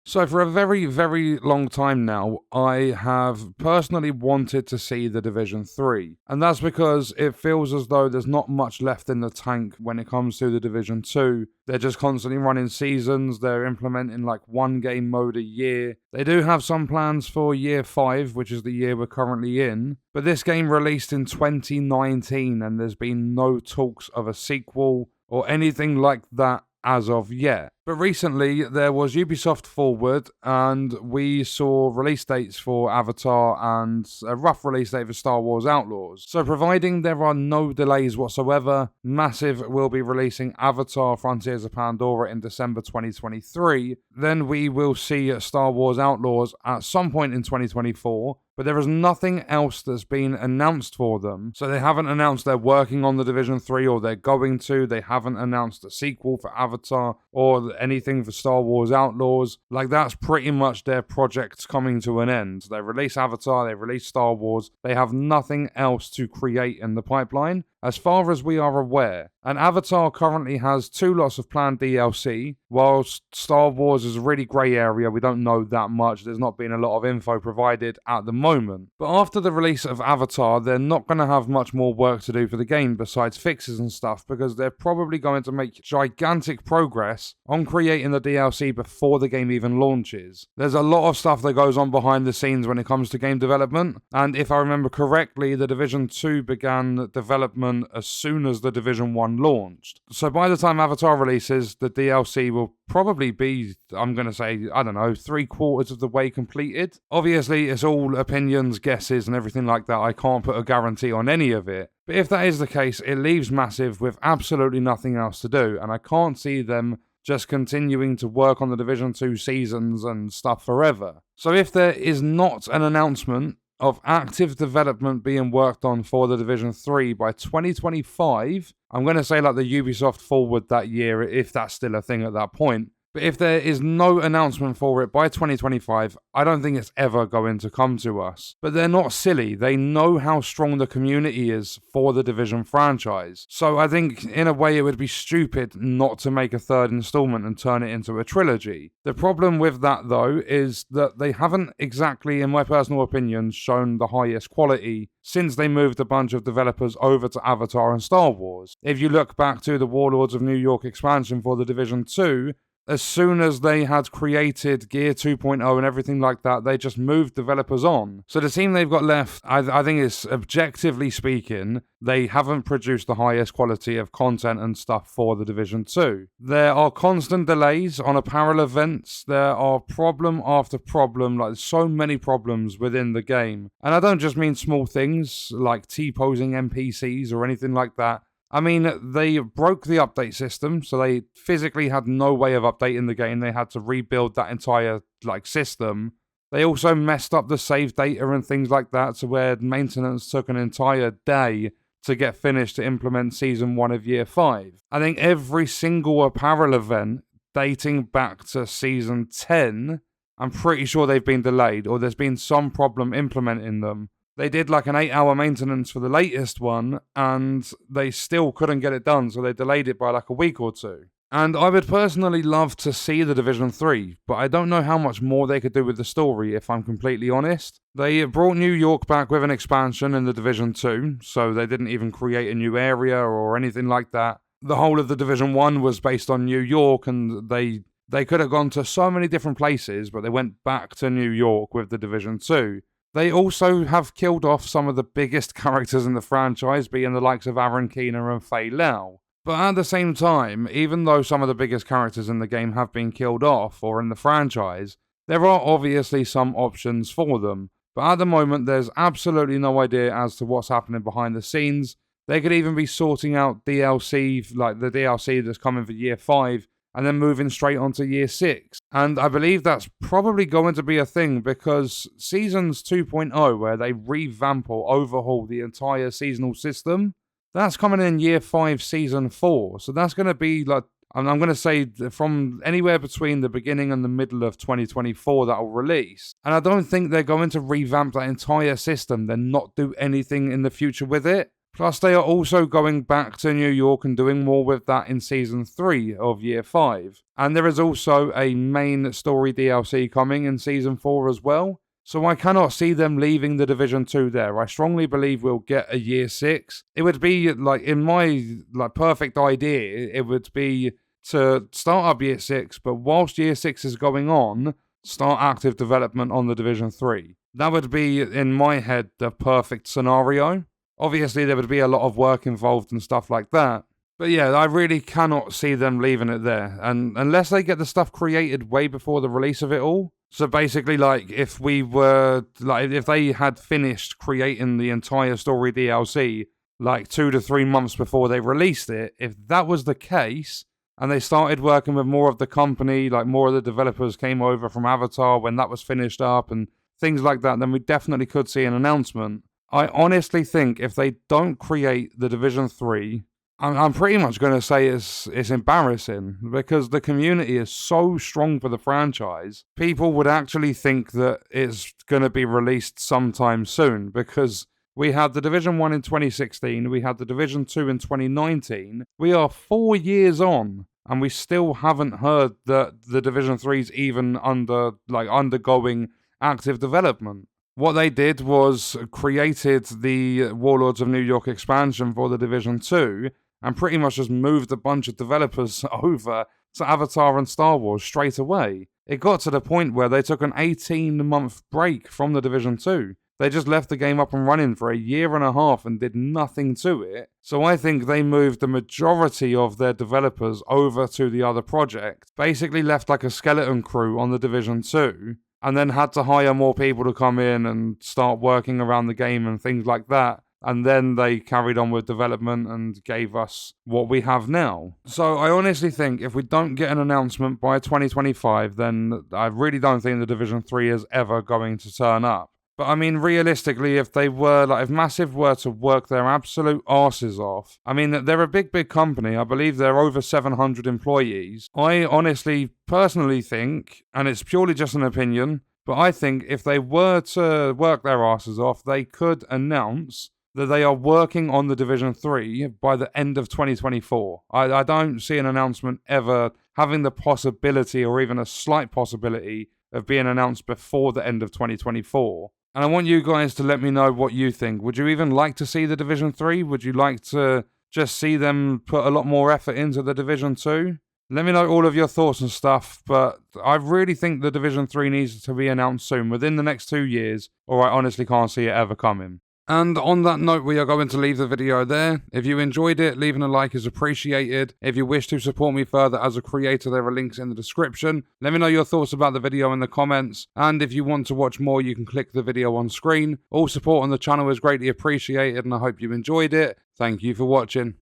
So, for a very, very long time now, I have personally wanted to see The Division 3. And that's because it feels as though there's not much left in the tank when it comes to The Division 2. They're just constantly running seasons, they're implementing like one game mode a year. They do have some plans for year 5, which is the year we're currently in. But this game released in 2019, and there's been no talks of a sequel or anything like that as of yet. But recently, there was Ubisoft Forward, and we saw release dates for Avatar and a rough release date for Star Wars Outlaws. So, providing there are no delays whatsoever, Massive will be releasing Avatar Frontiers of Pandora in December 2023. Then we will see Star Wars Outlaws at some point in 2024. But there is nothing else that's been announced for them. So they haven't announced they're working on The Division 3 or they're going to. They haven't announced a sequel for Avatar or anything for Star Wars Outlaws. Like, that's pretty much their project coming to an end. They release Avatar, they release Star Wars. They have nothing else to create in the pipeline, as far as we are aware. And Avatar currently has 2 lots of planned DLC, whilst Star Wars is a really grey area. We don't know that much. There's not been a lot of info provided at the moment. But after the release of Avatar, they're not going to have much more work to do for the game besides fixes and stuff, because they're probably going to make gigantic progress on creating the DLC before the game even launches. There's a lot of stuff that goes on behind the scenes when it comes to game development, and if I remember correctly, The Division 2 began development as soon as The Division 1 launched. So by the time Avatar releases, the DLC will probably be, I'm going to say, I don't know, 3/4 of the way completed. Obviously, it's all opinions, guesses, and everything like that. I can't put a guarantee on any of it. But if that is the case, it leaves Massive with absolutely nothing else to do, and I can't see them just continuing to work on the Division 2 seasons and stuff forever. So if there is not an announcement of active development being worked on for The Division 3 by 2025, I'm going to say like the Ubisoft Forward that year, if that's still a thing at that point. But if there is no announcement for it by 2025, I don't think it's ever going to come to us. But they're not silly. They know how strong the community is for the Division franchise. So I think, in a way, it would be stupid not to make a third installment and turn it into a trilogy. The problem with that, though, is that they haven't exactly, in my personal opinion, shown the highest quality since they moved a bunch of developers over to Avatar and Star Wars. If you look back to the Warlords of New York expansion for the Division 2, as soon as they had created Gear 2.0 and everything like that, they just moved developers on. So the team they've got left, I think is, objectively speaking, they haven't produced the highest quality of content and stuff for the Division 2. There are constant delays on apparel events. There are problem after problem, like so many problems within the game. And I don't just mean small things like T-posing NPCs or anything like that. I mean, they broke the update system, so they physically had no way of updating the game. They had to rebuild that entire system. They also messed up the save data and things like that, to where maintenance took an entire day to get finished to implement Season 1 of Year 5. I think every single apparel event dating back to Season 10, I'm pretty sure they've been delayed, or there's been some problem implementing them. They did like an 8-hour maintenance for the latest one, and they still couldn't get it done, so they delayed it by like a week or two. And I would personally love to see the Division 3, but I don't know how much more they could do with the story, if I'm completely honest. They brought New York back with an expansion in the Division 2, so they didn't even create a new area or anything like that. The whole of the Division 1 was based on New York, and they could have gone to so many different places, but they went back to New York with the Division 2. They also have killed off some of the biggest characters in the franchise, being the likes of Aaron Keener and Fei Lao. But at the same time, even though some of the biggest characters in the game have been killed off, or in the franchise, there are obviously some options for them. But at the moment, there's absolutely no idea as to what's happening behind the scenes. They could even be sorting out DLC, like the DLC that's coming for Year 5, and then moving straight onto Year 6. And I believe that's probably going to be a thing, because Seasons 2.0, where they revamp or overhaul the entire seasonal system, that's coming in Year 5, Season 4. So that's going to be like, I'm going to say from anywhere between the beginning and the middle of 2024 that'll release. And I don't think they're going to revamp that entire system, then not do anything in the future with it. Plus, they are also going back to New York and doing more with that in Season 3 of Year 5. And there is also a main story DLC coming in Season 4 as well. So I cannot see them leaving the Division 2 there. I strongly believe we'll get a Year 6. It would be, like, in my perfect idea, it would be to start up Year 6, but whilst Year 6 is going on, start active development on the Division 3. That would be, in my head, the perfect scenario. Obviously, there would be a lot of work involved and stuff like that. But yeah, I really cannot see them leaving it there. And unless they get the stuff created way before the release of it all. So basically, like, if they had finished creating the entire story DLC, like 2 to 3 months before they released it, if that was the case, and they started working with more of the company, like more of the developers came over from Avatar when that was finished up and things like that, then we definitely could see an announcement. I honestly think if they don't create the Division 3, I'm pretty much going to say it's embarrassing because the community is so strong for the franchise. People would actually think that it's going to be released sometime soon because we had the Division 1 in 2016, we had the Division 2 in 2019. We are 4 years on and we still haven't heard that the Division 3 is even undergoing active development. What they did was created the Warlords of New York expansion for the Division 2 and pretty much just moved a bunch of developers over to Avatar and Star Wars straight away. It got to the point where they took an 18-month break from the Division 2. They just left the game up and running for a year and a half and did nothing to it. So I think they moved the majority of their developers over to the other project, basically left like a skeleton crew on the Division 2, and then had to hire more people to come in and start working around the game and things like that. And then they carried on with development and gave us what we have now. So I honestly think if we don't get an announcement by 2025, then I really don't think the Division 3 is ever going to turn up. But I mean, realistically, if Massive were to work their absolute arses off, I mean, they're a big company. I believe they're over 700 employees. I honestly, personally think, and it's purely just an opinion, but I think if they were to work their asses off, they could announce that they are working on the Division 3 by the end of 2024. I don't see an announcement ever having the possibility or even a slight possibility of being announced before the end of 2024. And I want you guys to let me know what you think. Would you even like to see the Division 3? Would you like to just see them put a lot more effort into the Division 2? Let me know all of your thoughts and stuff, but I really think the Division 3 needs to be announced soon, within the next 2 years, or I honestly can't see it ever coming. And on that note, we are going to leave the video there. If you enjoyed it, leaving a like is appreciated. If you wish to support me further as a creator, there are links in the description. Let me know your thoughts about the video in the comments. And if you want to watch more, you can click the video on screen. All support on the channel is greatly appreciated, and I hope you enjoyed it. Thank you for watching.